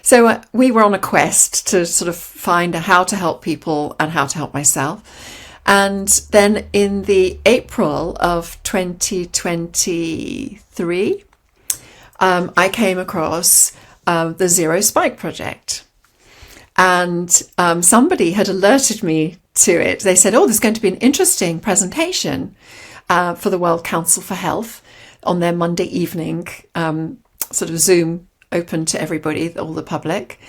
So we were on a quest to sort of find how to help people and how to help myself. And then in the April of 2023, I came across the Zero Spike Project. And somebody had alerted me to it. They said, oh, there's going to be an interesting presentation for the World Council for Health on their Monday evening, sort of Zoom open to everybody, all the public.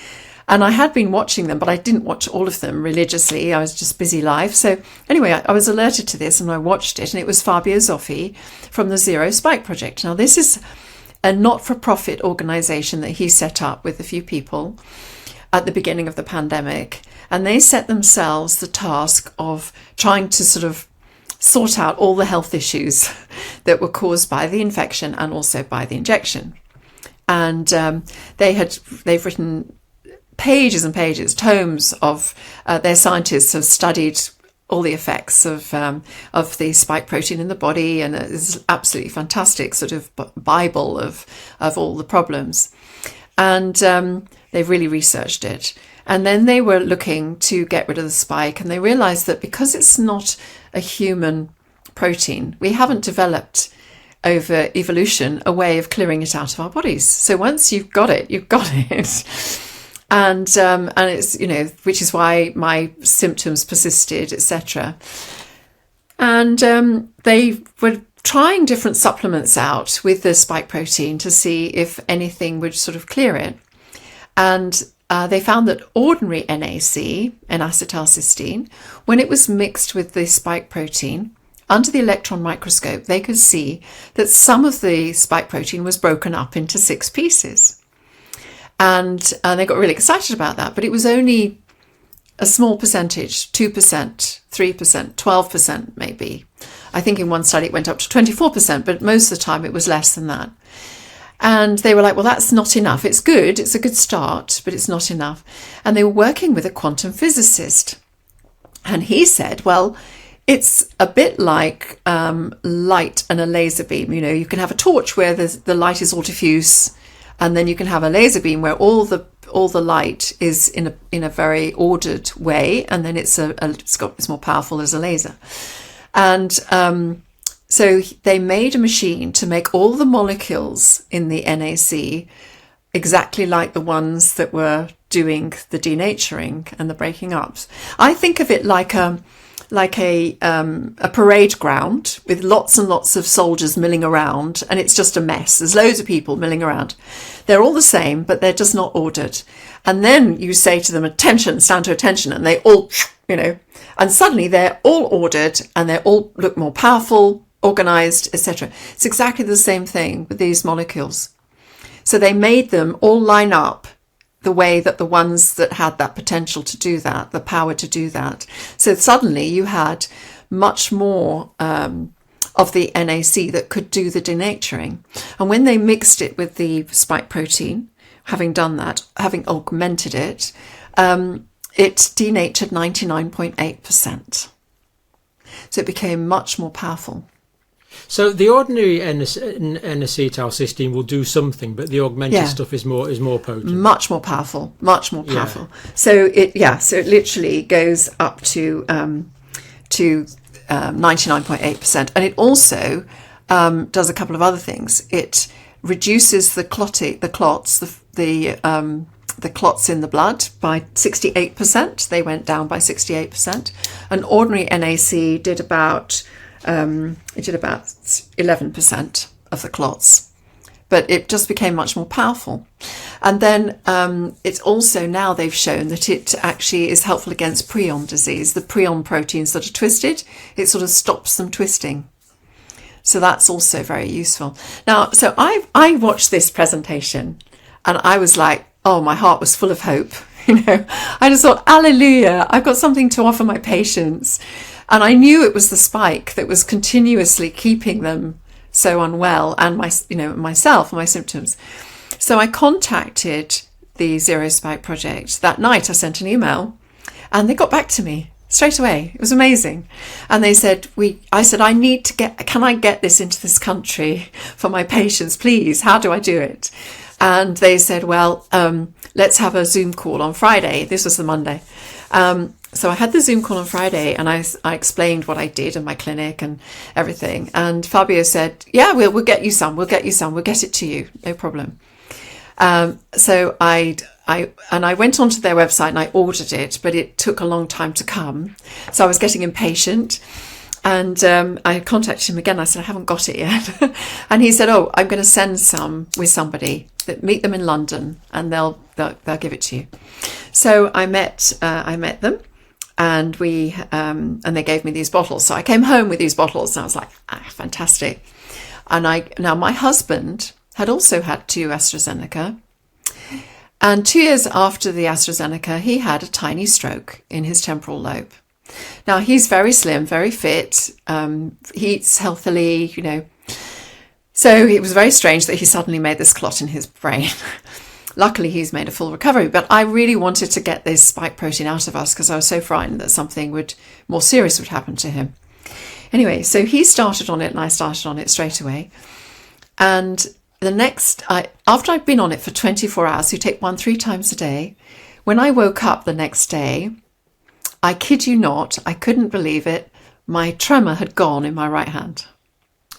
And I had been watching them, but I didn't watch all of them religiously. I was just busy life. So anyway, I was alerted to this and I watched it, and it was Fabio Zoffi from the Zero Spike Project. Now, this is a not-for-profit organisation that he set up with a few people at the beginning of the pandemic. And they set themselves the task of trying to sort of sort out all the health issues that were caused by the infection and also by the injection. And they've written pages and pages, tomes of their scientists have studied all the effects of the spike protein in the body, and it's absolutely fantastic sort of Bible of all the problems. And they've really researched it. And then they were looking to get rid of the spike, and they realized that because it's not a human protein, we haven't developed over evolution a way of clearing it out of our bodies. So once you've got it, you've got it. And it's, which is why my symptoms persisted, etc. And they were trying different supplements out with the spike protein to see if anything would sort of clear it. And they found that ordinary NAC, N-acetylcysteine, when it was mixed with the spike protein, under the electron microscope, they could see that some of the spike protein was broken up into 6 pieces. And they got really excited about that, but it was only a small percentage, 2%, 3%, 12% maybe. I think in one study it went up to 24%, but most of the time it was less than that. And they were like, well, that's not enough. It's good. It's a good start, but it's not enough. And they were working with a quantum physicist. And he said, well, it's a bit like light and a laser beam. You can have a torch where the light is all diffuse, and then you can have a laser beam where all the light is in a very ordered way, and then it's more powerful as a laser. And so they made a machine to make all the molecules in the NAC exactly like the ones that were doing the denaturing and the breaking ups. I think of it like a parade ground with lots and lots of soldiers milling around, and it's just a mess. There's loads of people milling around. They're all the same, but they're just not ordered. And then you say to them, attention, stand to attention, and they all, and suddenly they're all ordered and they all look more powerful, organized, etc. It's exactly the same thing with these molecules. So they made them all line up the way that the ones that had that potential to do that, the power to do that. So suddenly you had much more of the NAC that could do the denaturing. And when they mixed it with the spike protein, having done that, having augmented it, it denatured 99.8%. So it became much more powerful. So the ordinary N-acetylcysteine will do something, but the augmented stuff is more potent. Much more powerful. Yeah. So it literally goes up to 99.8%, and it also does a couple of other things. It reduces the clots in the blood by 68%. They went down by 68%. An ordinary NAC did about 11% of the clots, but it just became much more powerful. And then it's also, now they've shown that it actually is helpful against prion disease. The prion proteins that are twisted, it sort of stops them twisting. So that's also very useful. Now, so I watched this presentation and I was like, oh, my heart was full of hope. I just thought, hallelujah, I've got something to offer my patients. And I knew it was the spike that was continuously keeping them so unwell, and myself and my symptoms. So I contacted the Zero Spike Project that night. I sent an email, and they got back to me straight away. It was amazing. And they said, I said, can I get this into this country for my patients, please? How do I do it? And they said, well, let's have a Zoom call on Friday. This was the Monday. So I had the Zoom call on Friday, and I explained what I did in my clinic and everything. And Fabio said, yeah, we'll get you some. We'll get it to you. No problem. So I went onto their website and I ordered it, but it took a long time to come. So I was getting impatient. And I contacted him again. I said, I haven't got it yet. And he said, oh, I'm going to send some with somebody. Meet them in London, and they'll give it to you. So I met them, and they gave me these bottles. So I came home with these bottles, and I was like, fantastic. And now my husband had also had 2 AstraZeneca. And 2 years after the AstraZeneca, he had a tiny stroke in his temporal lobe. Now, he's very slim, very fit, he eats healthily, So it was very strange that he suddenly made this clot in his brain. Luckily, he's made a full recovery. But I really wanted to get this spike protein out of us because I was so frightened that something more serious would happen to him. Anyway, so he started on it and I started on it straight away. And after I'd been on it for 24 hours, you take 1 3 times a day. When I woke up the next day, I kid you not, I couldn't believe it. My tremor had gone in my right hand.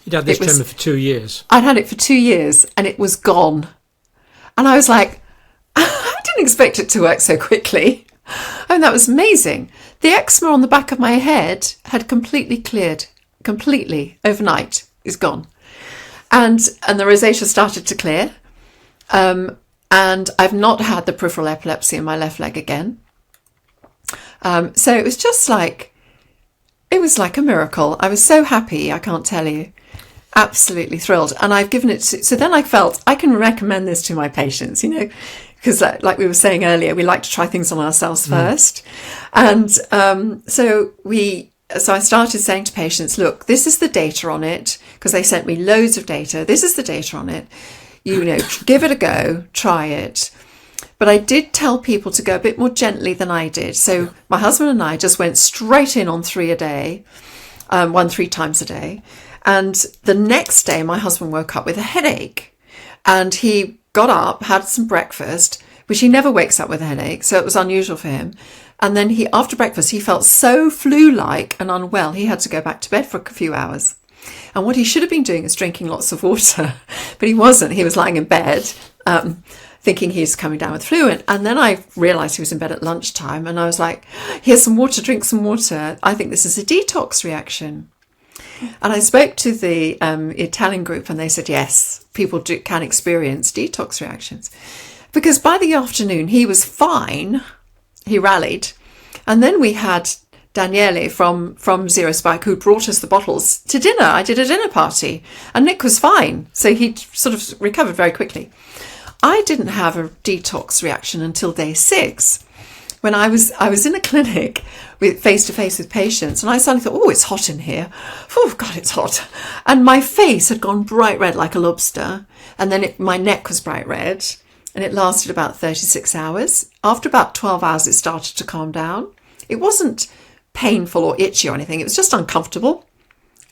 You'd had this tremor for 2 years. I'd had it for 2 years and it was gone. And I was like, I didn't expect it to work so quickly. That was amazing. The eczema on the back of my head had completely cleared, completely overnight. Is gone. And the rosacea started to clear. And I've not had the peripheral epilepsy in my left leg again. So it was just like a miracle. I was so happy, I can't tell you. Absolutely thrilled. And I've given it so then I felt I can recommend this to my patients, because like we were saying earlier, we like to try things on ourselves first. And so I started saying to patients, look, this is the data on it, because they sent me loads of data. This is the data on it. Give it a go, try it. But I did tell people to go a bit more gently than I did. So my husband and I just went straight in on 3 a day, 3 times a day. And the next day, my husband woke up with a headache. And he got up, had some breakfast, which he never wakes up with a headache. So it was unusual for him. And then after breakfast, he felt so flu-like and unwell, he had to go back to bed for a few hours. And what he should have been doing is drinking lots of water. But he wasn't. He was lying in bed, thinking he's coming down with flu. And then I realised he was in bed at lunchtime. And I was like, here's some water, drink some water. I think this is a detox reaction. And I spoke to the Italian group and they said, yes, people can experience detox reactions. Because by the afternoon, he was fine. He rallied. And then we had Daniele from Zero Spike, who brought us the bottles to dinner. I did a dinner party and Nick was fine. So he sort of recovered very quickly. I didn't have a detox reaction until day 6. When I was in a clinic with face-to-face with patients, and I suddenly thought, oh, it's hot in here. Oh, God, it's hot. And my face had gone bright red like a lobster. And then my neck was bright red. And it lasted about 36 hours. After about 12 hours, it started to calm down. It wasn't painful or itchy or anything. It was just uncomfortable.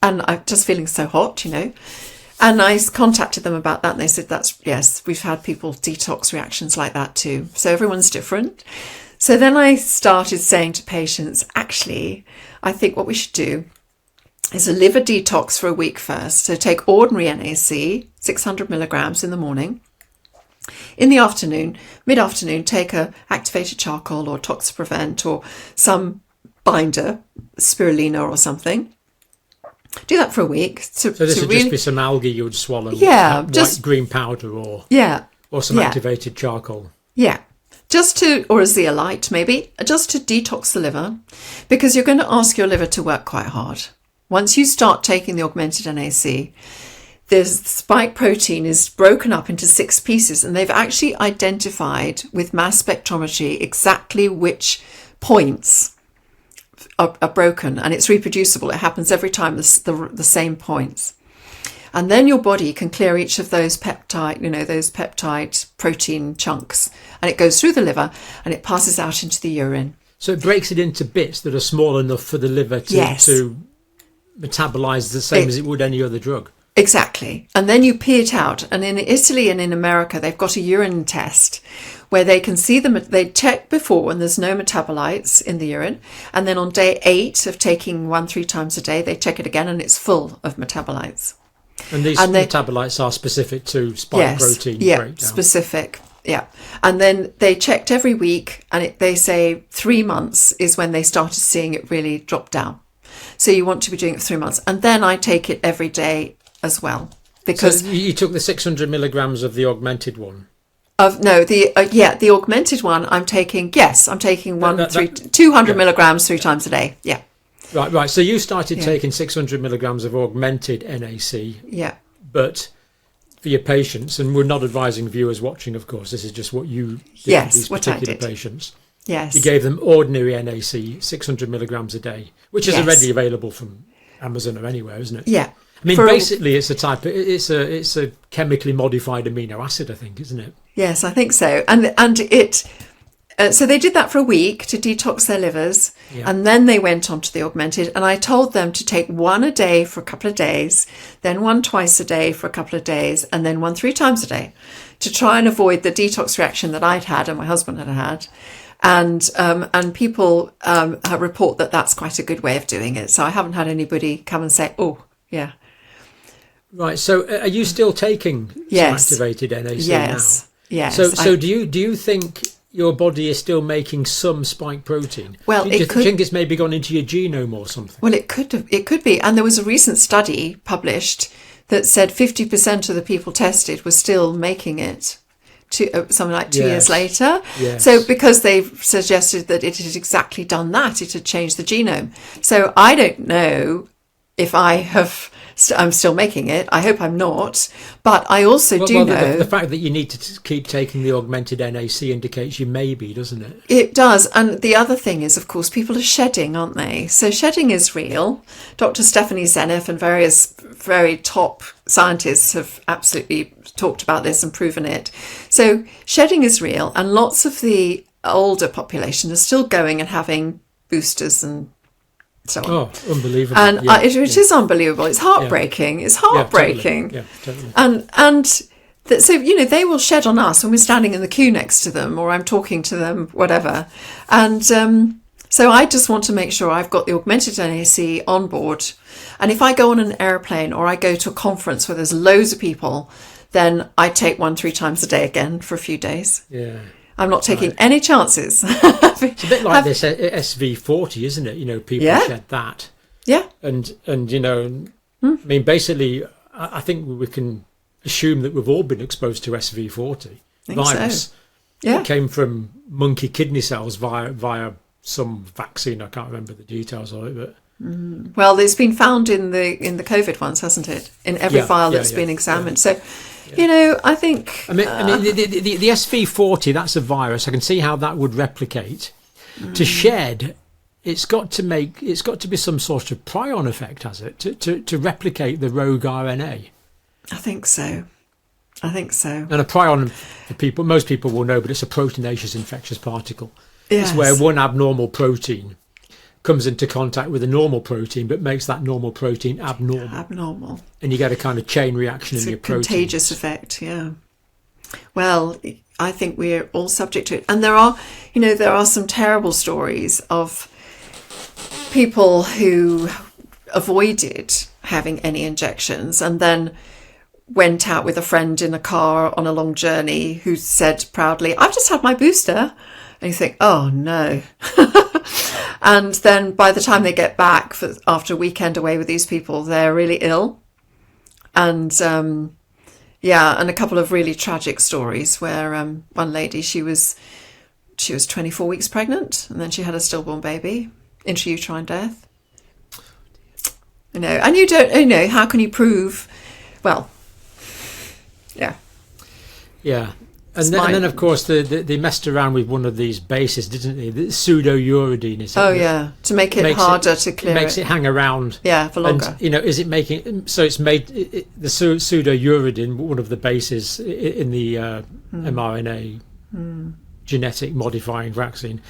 And I'm just feeling so hot, And I contacted them about that. And they said, yes, we've had people detox reactions like that too. So everyone's different. So then I started saying to patients, actually, I think what we should do is a liver detox for a week first. So take ordinary NAC, 600 milligrams in the morning. In the afternoon, mid-afternoon, take a activated charcoal or Toxiprevent or some binder, spirulina or something. Do that for a week. So this would just be some algae you would swallow. Yeah. White green powder or some activated charcoal. Yeah. Or a zeolite maybe, just to detox the liver, because you're going to ask your liver to work quite hard. Once you start taking the augmented NAC, the spike protein is broken up into 6 pieces, and they've actually identified with mass spectrometry exactly which points are broken, and it's reproducible. It happens every time, the same points. And then your body can clear each of those peptide protein chunks, and it goes through the liver and it passes out into the urine. So it breaks it into bits that are small enough for the liver to metabolize the same as it would any other drug. Exactly. And then you pee it out. And in Italy and in America, they've got a urine test where they can see them. They check before and there's no metabolites in the urine. And then on day 8 of taking 1-3 times a day, they check it again and it's full of metabolites. And these metabolites are specific to spike protein breakdown. Specific. Yeah. And then they checked every week and they say 3 months is when they started seeing it really drop down. So you want to be doing it for 3 months. And then I take it every day as well. Because so you took the 600 milligrams of the augmented one? The augmented one I'm taking, 200 milligrams 3 times a day. Yeah. Right. So you started taking 600 milligrams of augmented NAC. Yeah. But for your patients, and we're not advising viewers watching, of course, this is just what you did for these particular patients. Yes. You gave them ordinary NAC, 600 milligrams a day, which is already available from Amazon or anywhere, isn't it? Yeah. I mean, basically, it's a chemically modified amino acid, I think, isn't it? Yes, I think so. And it. So they did that for a week to detox their livers, and then they went on to the augmented. And I told them to take 1 a day for a couple of days, then 1 twice a day for a couple of days, and then 1 3 times a day, to try and avoid the detox reaction that I'd had and my husband had had. And people report that that's quite a good way of doing it. So I haven't had anybody come and say, "Oh, yeah." Right. So are you still taking some activated NAC now? Yes. So do you think your body is still making some spike protein? Well, do you think it's maybe gone into your genome or something? Well, it could be. And there was a recent study published that said 50% of the people tested were still making it something like 2 years later. Yes. So because they've suggested that it had exactly done that, it had changed the genome. So I don't know if I'm still making it. I hope I'm not. But I also know... The fact that you need to keep taking the augmented NAC indicates you may be, doesn't it? It does. And the other thing is, of course, people are shedding, aren't they? So shedding is real. Dr. Stephanie Seneff and various very top scientists have absolutely talked about this and proven it. So shedding is real. And lots of the older population are still going and having boosters and so on. Oh, unbelievable. And it is unbelievable. It's heartbreaking. It's heartbreaking. Yeah, totally. And so, they will shed on us when we're standing in the queue next to them or I'm talking to them, whatever. And so I just want to make sure I've got the augmented NAC on board. And if I go on an airplane or I go to a conference where there's loads of people, then I take 1 3 times a day again for a few days. Yeah. I'm not taking any chances. It's a bit like this SV40, isn't it? People shed that. Yeah. And I mean, basically, I think we can assume that we've all been exposed to SV40 virus. So. Yeah. It came from monkey kidney cells via some vaccine. I can't remember the details of it, but... Well, it's been found in the COVID ones, hasn't it? In every file that's been examined. So... I think... I mean, the SV40, that's a virus. I can see how that would replicate. To shed, it's got to be some sort of prion effect, has it, to replicate the rogue RNA? I think so. And a prion, most people will know, but it's a proteinaceous infectious particle. Yes. It's where one abnormal protein comes into contact with a normal protein, but makes that normal protein abnormal. And you get a kind of chain reaction in your protein. Contagious effect, yeah. Well, I think we're all subject to it. And there are some terrible stories of people who avoided having any injections and then went out with a friend in a car on a long journey who said proudly, "I've just had my booster." And you think, oh no. And then by the time they get back after a weekend away with these people, they're really ill. And and a couple of really tragic stories where one lady, she was 24 weeks pregnant and then she had a stillborn baby, intrauterine death. And you don't, how can you prove, well, yeah. Yeah. And then, of course, they messed around with one of these bases, didn't they? The pseudouridine, is it? Oh, yeah, to make it harder to clear. It makes it hang around. Yeah, for longer. And, is it making... So it's made... the pseudouridine, one of the bases in the mRNA genetic modifying vaccine,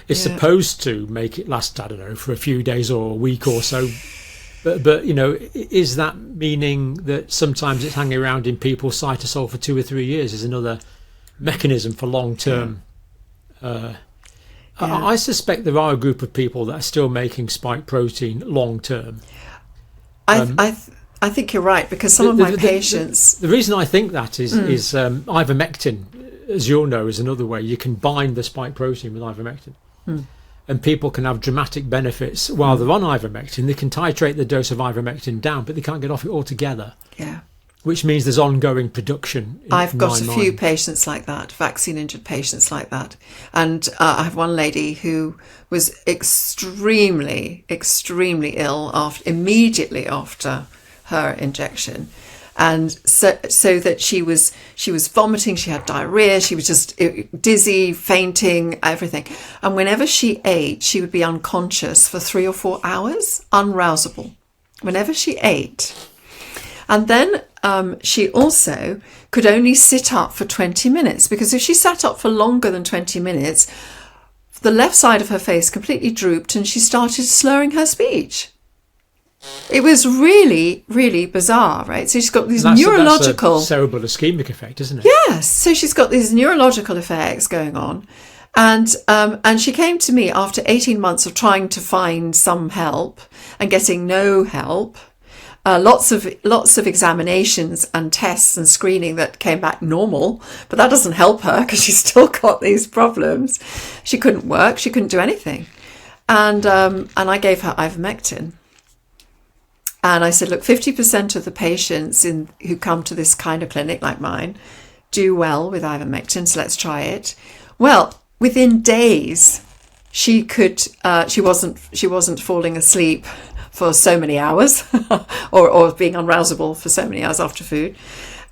is supposed to make it last, I don't know, for a few days or a week or so But is that meaning that sometimes it's hanging around in people's cytosol for 2 or 3 years is another mechanism for long-term? I suspect there are a group of people that are still making spike protein long-term. I think you're right, because some of my patients... The reason I think that is ivermectin, as you'll know, is another way you can bind the spike protein with ivermectin. And people can have dramatic benefits while they're on ivermectin. They can titrate the dose of ivermectin down, but they can't get off it altogether. Yeah. Which means there's ongoing production. I've got a few patients like that, vaccine-injured patients like that. And I have one lady who was extremely, extremely ill immediately after her injection. And so that she was vomiting, she had diarrhea, she was just dizzy, fainting, everything. And whenever she ate, she would be unconscious for 3 or 4 hours, unrousable, whenever she ate. And then she also could only sit up for 20 minutes, because if she sat up for longer than 20 minutes, the left side of her face completely drooped and she started slurring her speech. It was really, really bizarre, right? So she's got these neurological... That's a cerebral ischemic effect, isn't it? Yes. So she's got these neurological effects going on. And she came to me after 18 months of trying to find some help and getting no help. Lots of examinations and tests and screening that came back normal, but that doesn't help her because she's still got these problems. She couldn't work. She couldn't do anything. And I gave her ivermectin. And I said, look, 50% of the patients who come to this kind of clinic like mine do well with ivermectin, so let's try it. Well, within days, she wasn't falling asleep for so many hours or being unrousable for so many hours after food.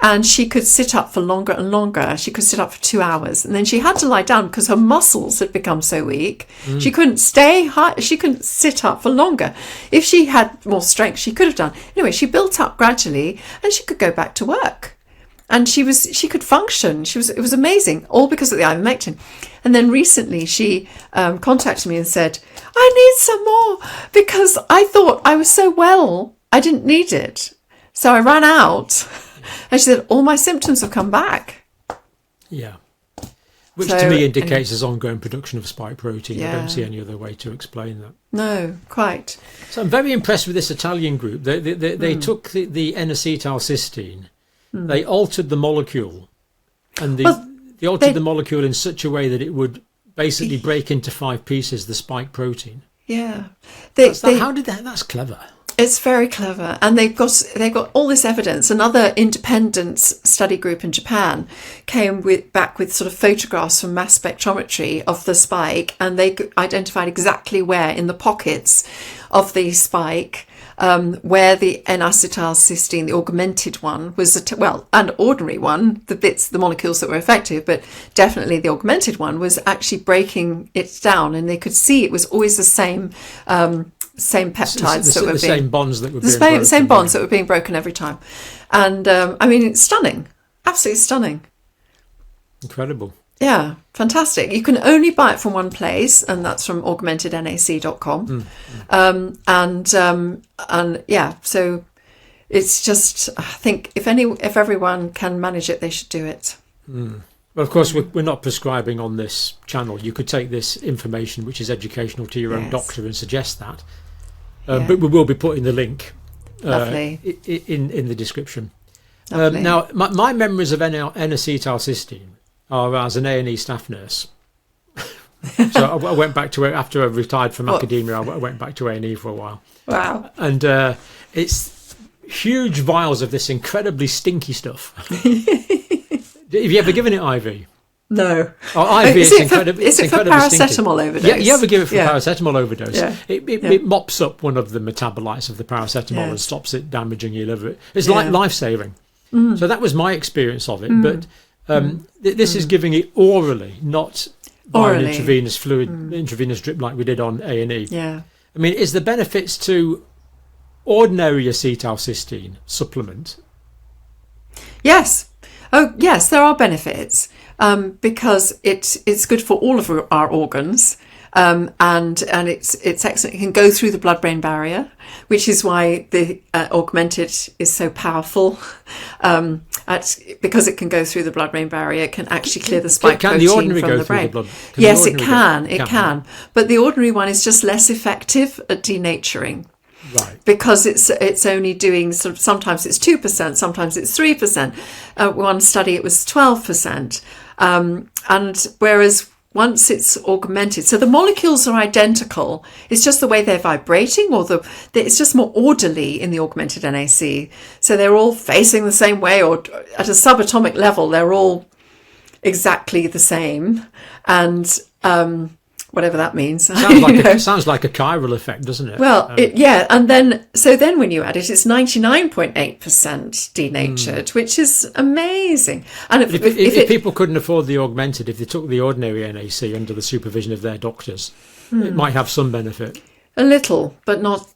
And she could sit up for longer and longer. She could sit up for 2 hours. And then she had to lie down because her muscles had become so weak. She couldn't stay high. She couldn't sit up for longer. If she had more strength, she could have done. Anyway, she built up gradually and she could go back to work. And she could function. It was amazing, all because of the ivermectin. And then recently she contacted me and said, I need some more because I thought I was so well, I didn't need it. So I ran out. And she said, all my symptoms have come back. Yeah. Which to me indicates there's ongoing production of spike protein. Yeah. I don't see any other way to explain that. No, quite. So I'm very impressed with this Italian group. They took the N-acetylcysteine. They altered the molecule. And they altered the molecule in such a way that it would basically break into 5 pieces, the spike protein. Yeah. That's clever. It's very clever, and they've got all this evidence. Another independent study group in Japan came back with sort of photographs from mass spectrometry of the spike, and they identified exactly where in the pockets of the spike where the N-acetylcysteine, the augmented one, was and ordinary one, the molecules that were effective, but definitely the augmented one was actually breaking it down, and they could see it was always the same peptides that were the same bonds that were being broken. Same bonds that were being broken every time. And I mean, it's stunning, absolutely stunning. Incredible. Yeah, fantastic. You can only buy it from one place, and that's from augmentednac.com. And yeah, so it's just, I think if everyone can manage it, they should do it. Well, of course, we're not prescribing on this channel. You could take this information, which is educational, to your own doctor and suggest that. But we will be putting the link in the description. Now, my memories of N-acetylcysteine are as an A&E staff nurse. So I went back to it after I retired from academia. I went back to A&E for a while. Wow. And it's huge vials of this incredibly stinky stuff. Have you ever given it IV? No. Oh, IV is incredibly Is it for paracetamol overdose? Yeah, you ever give it for paracetamol overdose? Yeah. It mops up one of the metabolites of the paracetamol and stops it damaging your liver. It's like life-saving. So that was my experience of it. But this is giving it orally, not by an intravenous fluid, intravenous drip like we did on A&E. Yeah. I mean, is the benefits to ordinary acetylcysteine supplement? Yes. Oh, yes, there are benefits because it's good for all of our organs. and it's excellent. It can go through the blood-brain barrier, which is why the augmented is so powerful. Because it can go through the blood-brain barrier, it can actually clear the spike can protein the ordinary from go the through brain. the blood? Yes, it can. It can. But the ordinary one is just less effective at denaturing. Right. Because it's only doing sometimes it's 2%, sometimes it's 3%. One study it was 12%, and whereas once it's augmented, so the molecules are identical. It's just the way they're vibrating, or it's just more orderly in the augmented NAC. So they're all facing the same way, or at a subatomic level, they're all exactly the same, and whatever that means. Sounds like a chiral effect, doesn't it? Well, and then when you add it, it's 99.8% denatured, which is amazing. And if people couldn't afford the augmented, if they took the ordinary NAC under the supervision of their doctors, it might have some benefit. A little, but not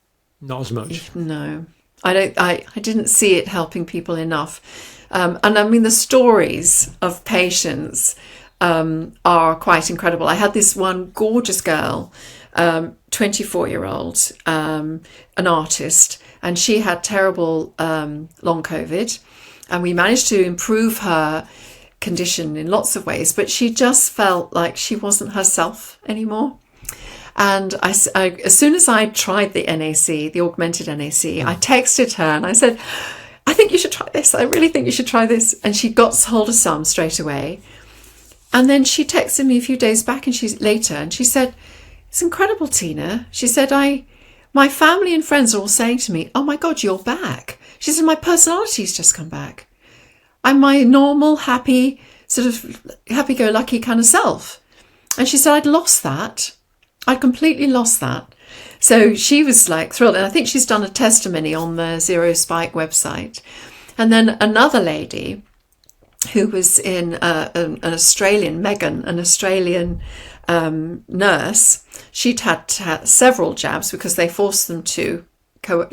as much. No, I didn't see it helping people enough. And I mean, the stories of patients are quite incredible. I had this one gorgeous girl, 24-year-old, an artist, and she had terrible long COVID, and we managed to improve her condition in lots of ways, but she just felt like she wasn't herself anymore. And I, as soon as I tried the NAC, the augmented NAC, I texted her and I said, I think you should try this. I really think you should try this. And she got hold of some straight away. And then she texted me a few days back and she said, it's incredible, Tina. She said, my family and friends are all saying to me, oh my God, you're back. She said, my personality's just come back. I'm my normal, happy, sort of happy-go-lucky kind of self. And she said, I'd lost that. I'd completely lost that. So she was like thrilled. And I think she's done a testimony on the Zero Spike website. And then another lady who was in an Australian, Megan, an Australian nurse. She'd had several jabs because they forced them to go,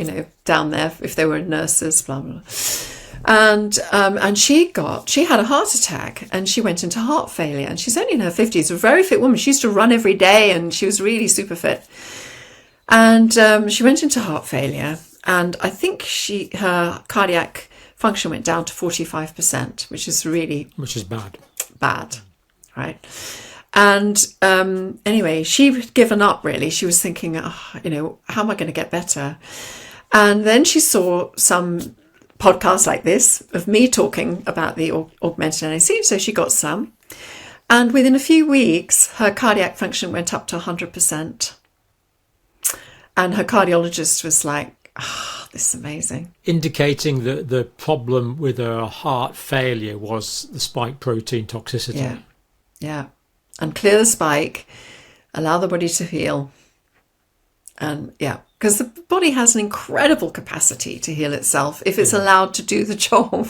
down there if they were nurses, blah, blah, blah. And she had a heart attack and she went into heart failure, and she's only in her 50s, a very fit woman. She used to run every day and she was really super fit. And she went into heart failure, and I think her cardiac function went down to 45%, which is bad, right? And anyway, she'd given up, really. She was thinking, how am I going to get better? And then she saw some podcasts like this of me talking about the augmented NAC, so she got some. And within a few weeks, her cardiac function went up to 100%. And her cardiologist was like, this is amazing. Indicating that the problem with her heart failure was the spike protein toxicity. Yeah. And clear the spike, allow the body to heal. And because the body has an incredible capacity to heal itself if it's allowed to do the job,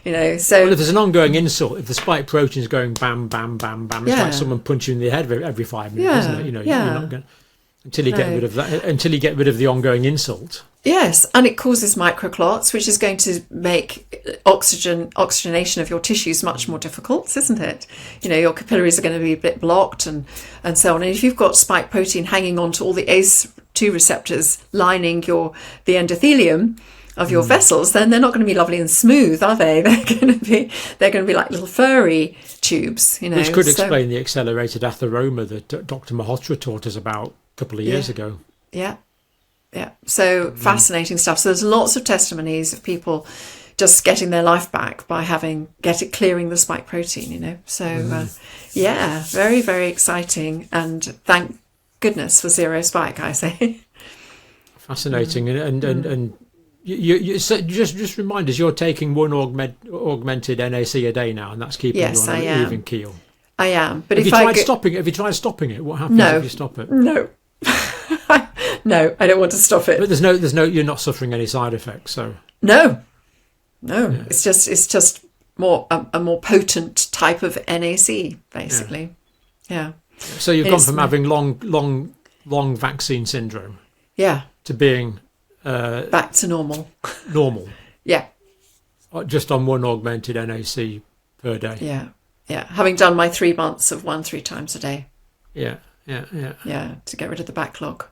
So well, if there's an ongoing insult, if the spike protein is going bam, bam, bam, bam, it's like someone punching you in the head every 5 minutes, isn't it? You're not going until you get rid of that, until you get rid of the ongoing insult. Yes, and it causes microclots, which is going to make oxygenation of your tissues much more difficult, isn't it? Your capillaries are going to be a bit blocked and so on. And if you've got spike protein hanging on to all the ACE2 receptors lining the endothelium of your vessels, then they're not going to be lovely and smooth, are they? They're going to be like little furry tubes, Which could explain the accelerated atheroma that Dr. Malhotra taught us about a couple of years ago. Yeah. So fascinating stuff. So there's lots of testimonies of people just getting their life back by clearing the spike protein, So very, very exciting. And thank goodness for Zero Spike, I say. Fascinating. And you just remind us, you're taking one augmented NAC a day now, and that's keeping you on an even keel. I am. But have you tried stopping it? What happens if you stop it? No. No, I don't want to stop it. But there's no, you're not suffering any side effects, so. No. Yeah. It's just more a more potent type of NAC, basically. Yeah. So you've gone from having long vaccine syndrome. Yeah. To being back to normal. Normal. Yeah. Just on one augmented NAC per day. Yeah. Having done my 3 months of 3 times a day. Yeah. Yeah. Yeah, to get rid of the backlog.